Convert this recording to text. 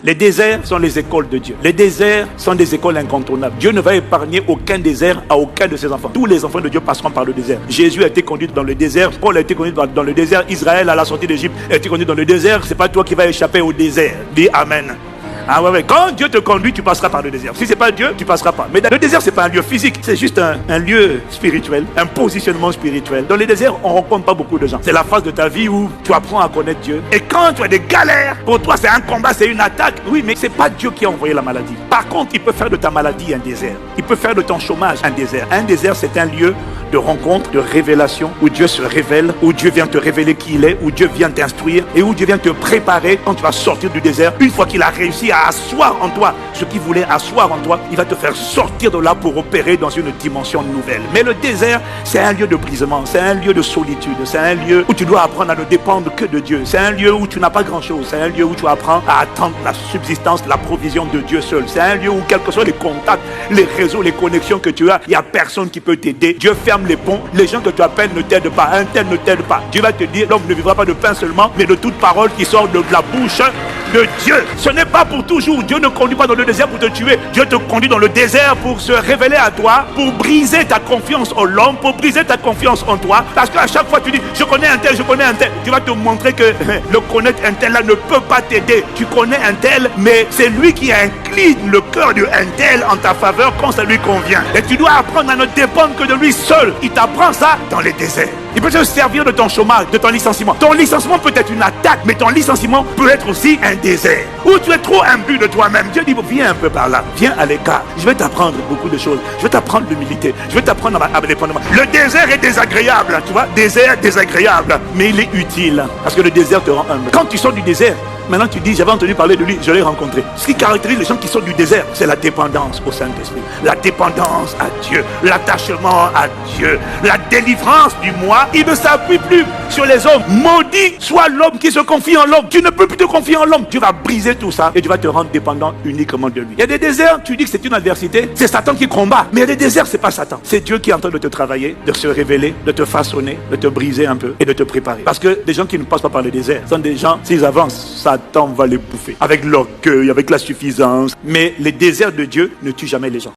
Les déserts sont les écoles de Dieu. Les déserts sont des écoles incontournables. Dieu ne va épargner aucun désert à aucun de ses enfants. Tous les enfants de Dieu passeront par le désert. Jésus a été conduit dans le désert. Paul a été conduit dans le désert. Israël, à la sortie d'Égypte, a été conduit dans le désert. C'est pas toi qui vas échapper au désert. Dis Amen. Ah ouais. Quand Dieu te conduit, tu passeras par le désert. Si c'est pas Dieu, tu passeras pas. Mais le désert, c'est pas un lieu physique. C'est juste un lieu spirituel, un positionnement spirituel. Dans les déserts, on rencontre pas beaucoup de gens. C'est la phase de ta vie où tu apprends à connaître Dieu. Et quand tu as des galères, pour toi, c'est un combat, c'est une attaque. Oui, mais c'est pas Dieu qui a envoyé la maladie. Par contre, il peut faire de ta maladie un désert. Il peut faire de ton chômage un désert. Un désert, c'est un lieu de rencontre, de révélation, où Dieu se révèle, où Dieu vient te révéler qui il est, où Dieu vient t'instruire et où Dieu vient te préparer quand tu vas sortir du désert. Une fois qu'il a réussi à asseoir en toi ce qu'il voulait asseoir en toi, il va te faire sortir de là pour opérer dans une dimension nouvelle. Mais le désert, c'est un lieu de brisement, c'est un lieu de solitude, c'est un lieu où tu dois apprendre à ne dépendre que de Dieu. C'est un lieu où tu n'as pas grand-chose, c'est un lieu où tu apprends à attendre la subsistance, la provision de Dieu seul. C'est un lieu où, quels que soient les contacts, les réseaux, les connexions que tu as, il n'y a personne qui peut t'aider. Dieu ferme les ponts, les gens que tu appelles ne t'aident pas, un tel ne t'aide pas. Dieu va te dire, l'homme ne vivra pas de pain seulement, mais de toute parole qui sort de la bouche de Dieu. Ce n'est pas pour toujours. Dieu ne conduit pas dans le désert pour te tuer. Dieu te conduit dans le désert pour se révéler à toi, pour briser ta confiance en l'homme, pour briser ta confiance en toi. Parce qu'à chaque fois tu dis, je connais un tel, je connais un tel. Tu vas te montrer que le connaître un tel là ne peut pas t'aider. Tu connais un tel, mais c'est lui qui incline le cœur de un tel en ta faveur quand ça lui convient. Et tu dois apprendre à ne dépendre que de lui seul. Il t'apprend ça dans les déserts. Il peut se servir de ton chômage, de ton licenciement. Ton licenciement peut être une attaque, mais ton licenciement peut être aussi un désert. Où tu es trop imbu de toi-même. Dieu dit, viens un peu par là, viens à l'écart. Je vais t'apprendre beaucoup de choses. Je vais t'apprendre l'humilité. Je vais t'apprendre à dépendre. Le désert est désagréable, tu vois. Désert désagréable, mais il est utile. Parce que le désert te rend humble. Quand tu sors du désert, maintenant tu dis, j'avais entendu parler de lui, je l'ai rencontré. Ce qui caractérise les gens qui sortent du désert, c'est la dépendance au Saint-Esprit. La dépendance à Dieu, l'attachement à Dieu, la délivrance du moi. Il ne s'appuie plus sur les hommes. Maudit soit l'homme qui se confie en l'homme. Tu ne peux plus te confier en l'homme. Tu vas briser tout ça et tu vas te rendre dépendant uniquement de lui. Il y a des déserts, tu dis que c'est une adversité, c'est Satan qui combat. Mais il y a des déserts, c'est pas Satan. C'est Dieu qui est en train de te travailler, de se révéler, de te façonner, de te briser un peu et de te préparer. Parce que des gens qui ne passent pas par les déserts sont des gens, s'ils avancent, Satan va les bouffer. Avec l'orgueil, avec la suffisance. Mais les déserts de Dieu ne tuent jamais les gens.